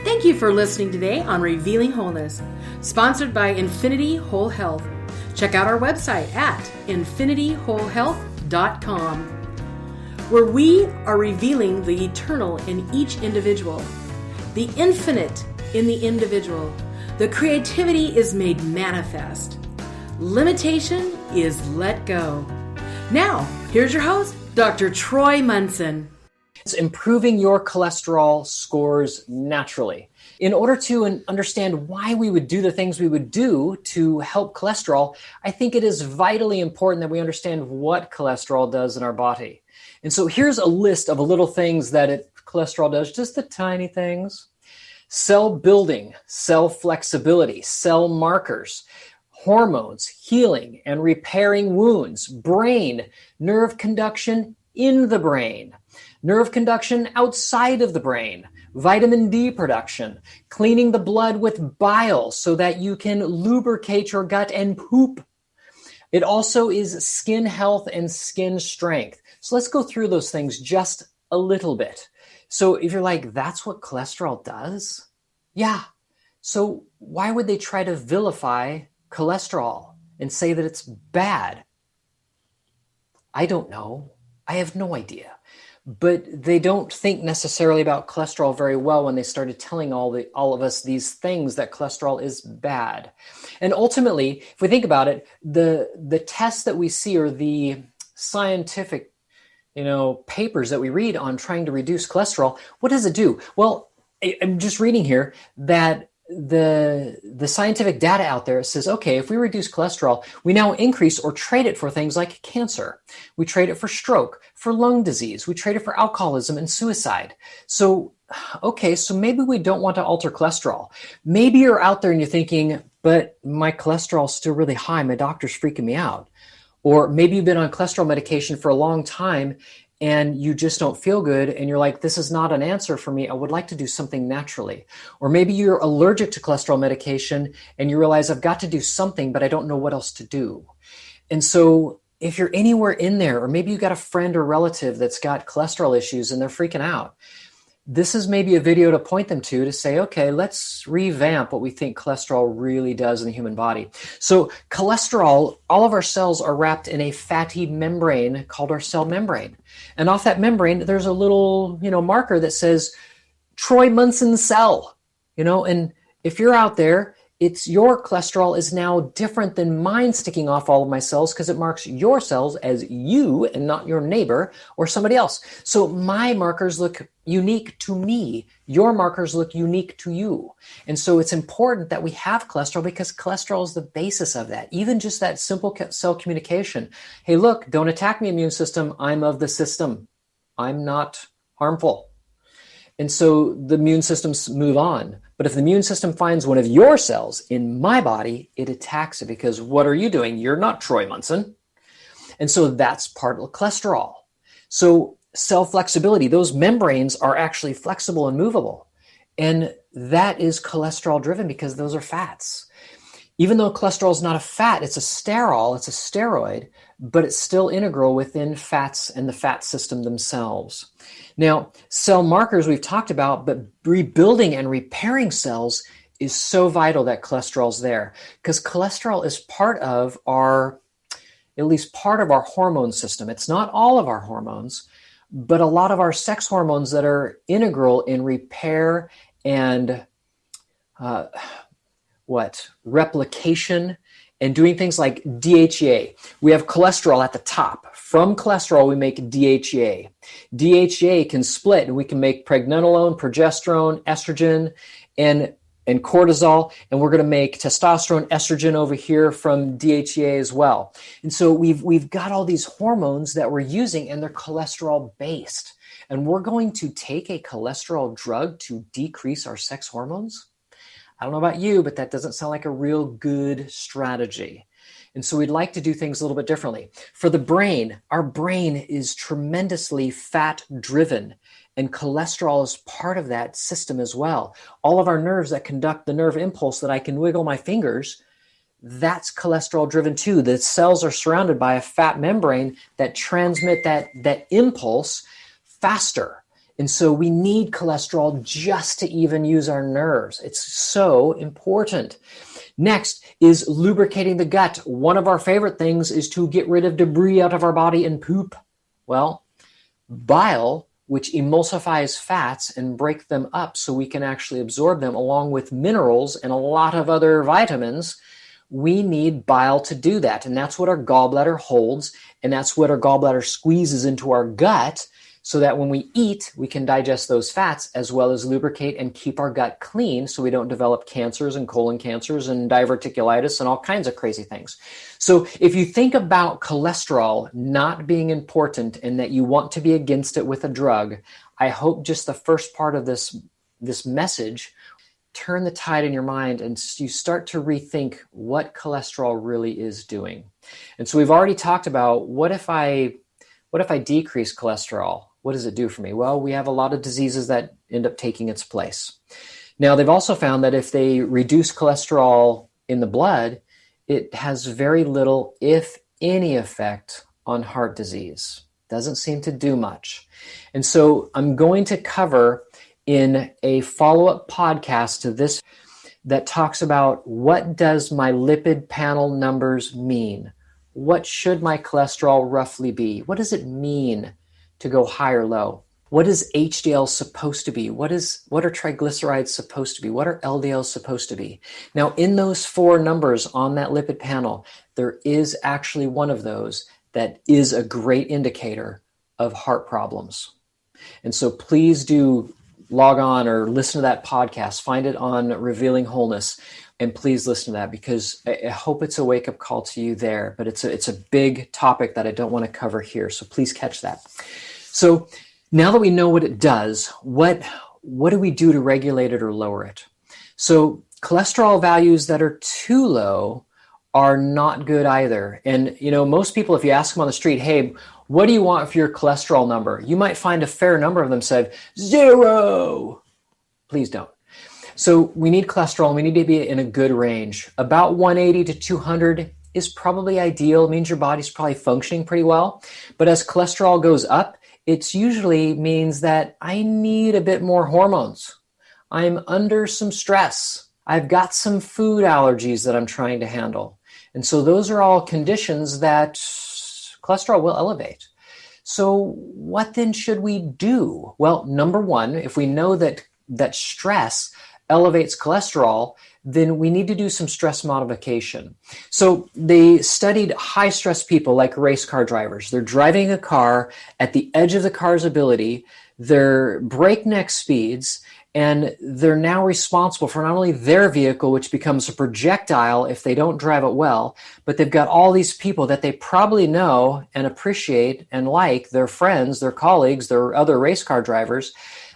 Thank you for listening today on Revealing Wholeness, sponsored by Infinity Whole Health. Check out our website at infinityWholeHealth.com, where we are revealing the eternal in each individual, the infinite in the individual. The creativity is made manifest. Limitation is let go. Now, here's your host, Dr. Troy Munson. It's improving your cholesterol scores naturally. In order to understand why we would do the things we would do to help cholesterol, I think it is vitally important that we understand what cholesterol does in our body. And so here's a list of little things that cholesterol does, just the tiny things. Cell building, cell flexibility, cell markers, hormones, healing and repairing wounds, brain, nerve conduction in the brain, nerve conduction outside of the brain, vitamin D production, cleaning the blood with bile so that you can lubricate your gut and poop. It also is skin health and skin strength. So let's go through those things just a little bit. So if you're like, that's what cholesterol does? Yeah. So why would they try to vilify cholesterol and say that it's bad? I don't know. I have no idea. But they don't think necessarily about cholesterol very well when they started telling all of us these things that cholesterol is bad. And ultimately, if we think about it, the tests that we see or the scientific papers that we read on trying to reduce cholesterol, what does it do? Well, I'm just reading here that the scientific data out there says, okay, if we reduce cholesterol, we now increase or trade it for things like cancer. We trade it for stroke, for lung disease. We trade it for alcoholism and suicide. So, okay, so maybe we don't want to alter cholesterol. Maybe you're out there and you're thinking, but my cholesterol is still really high. My doctor's freaking me out. Or maybe you've been on cholesterol medication for a long time and you just don't feel good and you're like, this is not an answer for me. I would like to do something naturally. Or maybe you're allergic to cholesterol medication and you realize I've got to do something, but I don't know what else to do. And so if you're anywhere in there, or maybe you got a friend or relative that's got cholesterol issues and they're freaking out, this is maybe a video to point them to say, okay, let's revamp what we think cholesterol really does in the human body. So cholesterol, all of our cells are wrapped in a fatty membrane called our cell membrane. And off that membrane, there's a little, marker that says Troy Munson cell, and if you're out there, it's your cholesterol is now different than mine sticking off all of my cells because it marks your cells as you and not your neighbor or somebody else. So my markers look unique to me. Your markers look unique to you. And so it's important that we have cholesterol because cholesterol is the basis of that. Even just that simple cell communication. Hey, look, don't attack me, immune system. I'm of the system. I'm not harmful. And so the immune systems move on. But if the immune system finds one of your cells in my body, it attacks it because what are you doing? You're not Troy Munson. And so that's part of cholesterol. So cell flexibility, those membranes are actually flexible and movable. And that is cholesterol driven because those are fats. Even though cholesterol is not a fat, it's a sterol, it's a steroid, but it's still integral within fats and the fat system themselves. Now, cell markers we've talked about, but rebuilding and repairing cells is so vital that cholesterol is there because cholesterol is part of at least part of our hormone system. It's not all of our hormones, but a lot of our sex hormones that are integral in repair and replication and doing things like DHEA. We have cholesterol at the top. From cholesterol, we make DHEA. DHEA can split and we can make pregnenolone, progesterone, estrogen, and cortisol. And we're going to make testosterone, estrogen over here from DHEA as well. And so we've got all these hormones that we're using and they're cholesterol based. And we're going to take a cholesterol drug to decrease our sex hormones? I don't know about you, but that doesn't sound like a real good strategy. And so we'd like to do things a little bit differently. For the brain, our brain is tremendously fat driven, and cholesterol is part of that system as well. All of our nerves that conduct the nerve impulse that I can wiggle my fingers, that's cholesterol driven too. The cells are surrounded by a fat membrane that transmit that impulse faster. And so we need cholesterol just to even use our nerves. It's so important. Next is lubricating the gut. One of our favorite things is to get rid of debris out of our body and poop. Well, bile, which emulsifies fats and break them up so we can actually absorb them, along with minerals and a lot of other vitamins, we need bile to do that. And that's what our gallbladder holds, and that's what our gallbladder squeezes into our gut, so that when we eat, we can digest those fats as well as lubricate and keep our gut clean so we don't develop cancers and colon cancers and diverticulitis and all kinds of crazy things. So if you think about cholesterol not being important and that you want to be against it with a drug, I hope just the first part of this message turn the tide in your mind and you start to rethink what cholesterol really is doing. And so we've already talked about what if I decrease cholesterol? What does it do for me? Well, we have a lot of diseases that end up taking its place. Now, they've also found that if they reduce cholesterol in the blood, it has very little, if any, effect on heart disease. Doesn't seem to do much. And so I'm going to cover in a follow-up podcast to this that talks about what does my lipid panel numbers mean? What should my cholesterol roughly be? What does it mean to go high or low? What is HDL supposed to be? What are triglycerides supposed to be? What are LDLs supposed to be? Now, in those 4 numbers on that lipid panel, there is actually one of those that is a great indicator of heart problems. And so please do log on or listen to that podcast. Find it on Revealing Wholeness. And please listen to that, because I hope it's a wake-up call to you there. But it's a big topic that I don't want to cover here. So please catch that. So now that we know what it does, what do we do to regulate it or lower it? So cholesterol values that are too low are not good either. And most people, if you ask them on the street, hey, what do you want for your cholesterol number? You might find a fair number of them said 0. Please don't. So we need cholesterol, and we need to be in a good range. About 180 to 200 is probably ideal. It means your body's probably functioning pretty well. But as cholesterol goes up, it usually means that I need a bit more hormones. I'm under some stress. I've got some food allergies that I'm trying to handle. And so those are all conditions that cholesterol will elevate. So what then should we do? Well, number one, if we know that stress elevates cholesterol, then we need to do some stress modification. So they studied high stress people like race car drivers. They're driving a car at the edge of the car's ability. They're breakneck speeds, and they're now responsible for not only their vehicle, which becomes a projectile if they don't drive it well, but they've got all these people that they probably know and appreciate and like, their friends, their colleagues, their other race car drivers,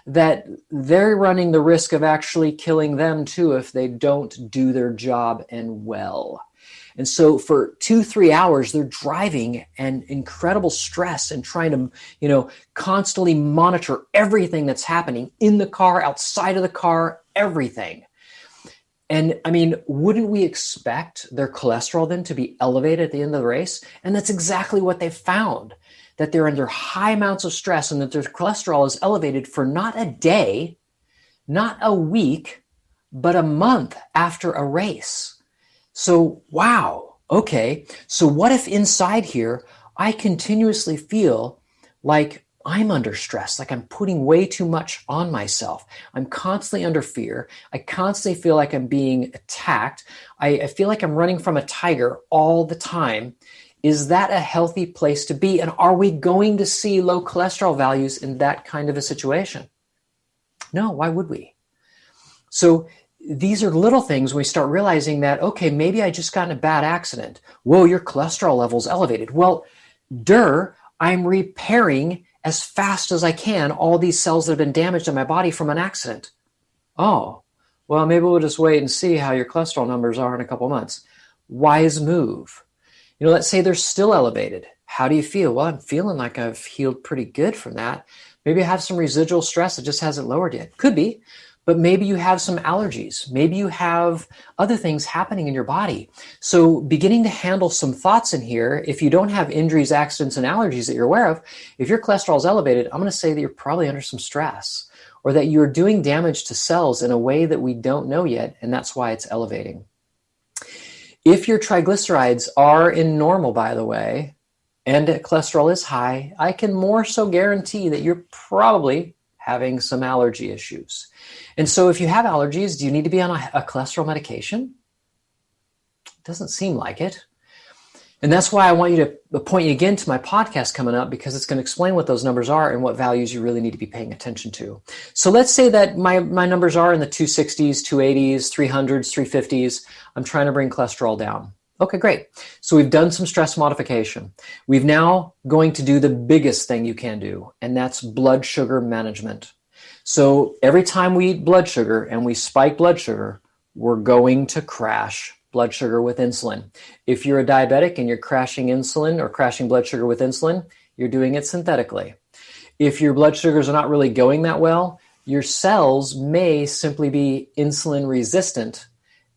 that they're running the risk of actually killing them too if they don't do their job and well. And so for 2-3 hours, they're driving and incredible stress and trying to, constantly monitor everything that's happening in the car, outside of the car, everything. And I mean, wouldn't we expect their cholesterol then to be elevated at the end of the race? And that's exactly what they found, that they're under high amounts of stress and that their cholesterol is elevated for not a day, not a week, but a month after a race. So, wow, okay. So what if inside here, I continuously feel like I'm under stress, like I'm putting way too much on myself. I'm constantly under fear. I constantly feel like I'm being attacked. I feel like I'm running from a tiger all the time. Is that a healthy place to be? And are we going to see low cholesterol values in that kind of a situation? No, why would we? So these are little things when we start realizing that, okay, maybe I just got in a bad accident. Whoa, your cholesterol level's elevated. Well, I'm repairing as fast as I can all these cells that have been damaged in my body from an accident. Oh, well, maybe we'll just wait and see how your cholesterol numbers are in a couple months. Wise move. Let's say they're still elevated. How do you feel? Well, I'm feeling like I've healed pretty good from that. Maybe I have some residual stress that just hasn't lowered yet. Could be. But maybe you have some allergies. Maybe you have other things happening in your body. So beginning to handle some thoughts in here, if you don't have injuries, accidents, and allergies that you're aware of, if your cholesterol is elevated, I'm going to say that you're probably under some stress, or that you're doing damage to cells in a way that we don't know yet, and that's why it's elevating. If your triglycerides are in normal, by the way, and cholesterol is high, I can more so guarantee that you're probably having some allergy issues. And so if you have allergies, do you need to be on a cholesterol medication? It doesn't seem like it. And that's why I want you to point you again to my podcast coming up, because it's going to explain what those numbers are and what values you really need to be paying attention to. So let's say that my numbers are in the 260s, 280s, 300s, 350s. I'm trying to bring cholesterol down. Okay, great. So we've done some stress modification. We've now going to do the biggest thing you can do, and that's blood sugar management. So every time we eat blood sugar and we spike blood sugar, we're going to crash blood sugar with insulin. If you're a diabetic and you're crashing insulin or crashing blood sugar with insulin, you're doing it synthetically. If your blood sugars are not really going that well, your cells may simply be insulin resistant,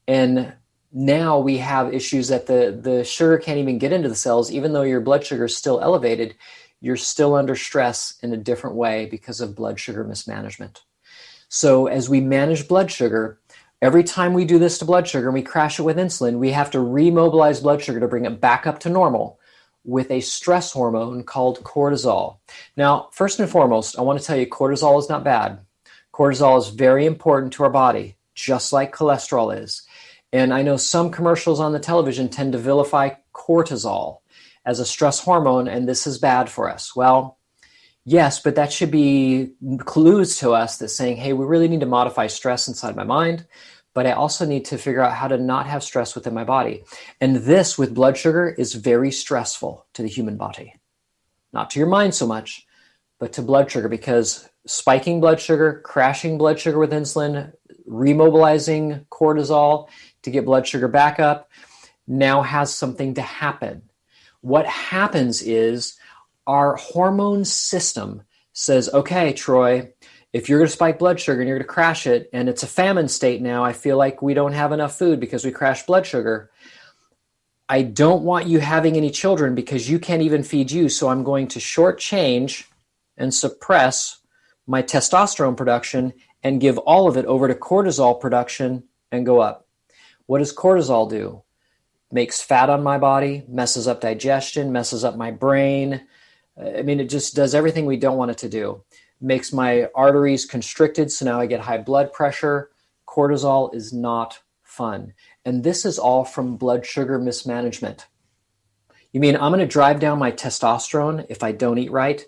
and now we have issues that the sugar can't even get into the cells. Even though your blood sugar is still elevated, you're still under stress in a different way because of blood sugar mismanagement. So as we manage blood sugar, every time we do this to blood sugar and we crash it with insulin, we have to remobilize blood sugar to bring it back up to normal with a stress hormone called cortisol. Now, first and foremost, I want to tell you, cortisol is not bad. Cortisol is very important to our body, just like cholesterol is. And I know some commercials on the television tend to vilify cortisol as a stress hormone, and this is bad for us. Well, yes, but that should be clues to us that saying, hey, we really need to modify stress inside my mind, but I also need to figure out how to not have stress within my body. And this with blood sugar is very stressful to the human body. Not to your mind so much, but to blood sugar, because spiking blood sugar, crashing blood sugar with insulin, remobilizing cortisol to get blood sugar back up now has something to happen. What happens is our hormone system says, okay, Troy, if you're going to spike blood sugar and you're going to crash it, and it's a famine state now, I feel like we don't have enough food because we crashed blood sugar. I don't want you having any children because you can't even feed you, so I'm going to shortchange and suppress my testosterone production and give all of it over to cortisol production and go up. What does cortisol do? Makes fat on my body, messes up digestion, messes up my brain. I mean, it just does everything we don't want it to do. Makes my arteries constricted, so now I get high blood pressure. Cortisol is not fun. And this is all from blood sugar mismanagement. You mean I'm going to drive down my testosterone if I don't eat right?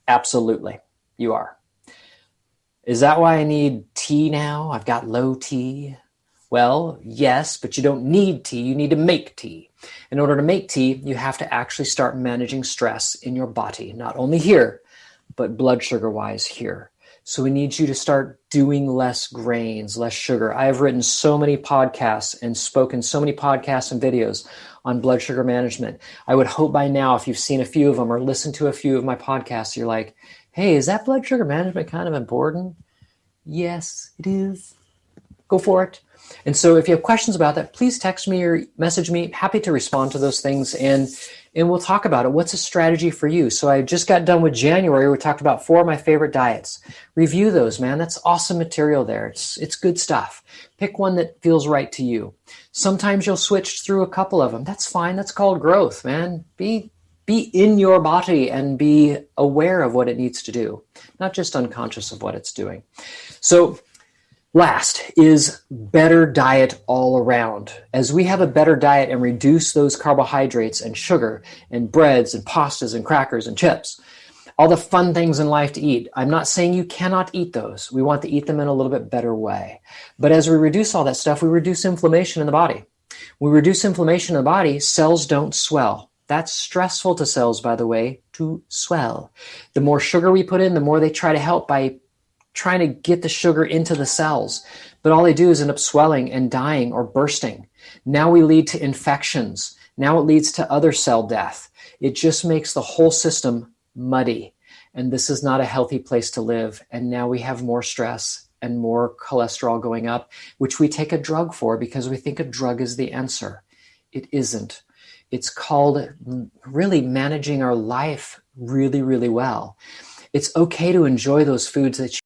Absolutely, you are. Is that why I need tea now? I've got low T. Well, yes, but you don't need tea. You need to make tea. In order to make tea, you have to actually start managing stress in your body, not only here, but blood sugar-wise here. So we need you to start doing less grains, less sugar. I have written so many podcasts and spoken so many podcasts and videos on blood sugar management. I would hope by now, if you've seen a few of them or listened to a few of my podcasts, you're like, hey, is that blood sugar management kind of important? Yes, it is. Go for it. And so if you have questions about that, please text me or message me. Happy to respond to those things, and we'll talk about it. What's a strategy for you? So I just got done with January. We talked about 4 of my favorite diets. Review those, man. That's awesome material there. It's good stuff. Pick one that feels right to you. Sometimes you'll switch through a couple of them. That's fine. That's called growth, man. Be in your body and be aware of what it needs to do, not just unconscious of what it's doing. So last is better diet all around. As we have a better diet and reduce those carbohydrates and sugar and breads and pastas and crackers and chips, all the fun things in life to eat, I'm not saying you cannot eat those. We want to eat them in a little bit better way. But as we reduce all that stuff, we reduce inflammation in the body. When we reduce inflammation in the body, cells don't swell. That's stressful to cells, by the way, to swell. The more sugar we put in, the more they try to help by trying to get the sugar into the cells. But all they do is end up swelling and dying or bursting. Now we lead to infections. Now it leads to other cell death. It just makes the whole system muddy. And this is not a healthy place to live. And now we have more stress and more cholesterol going up, which we take a drug for because we think a drug is the answer. It isn't. It's called really managing our life really, really well. It's okay to enjoy those foods that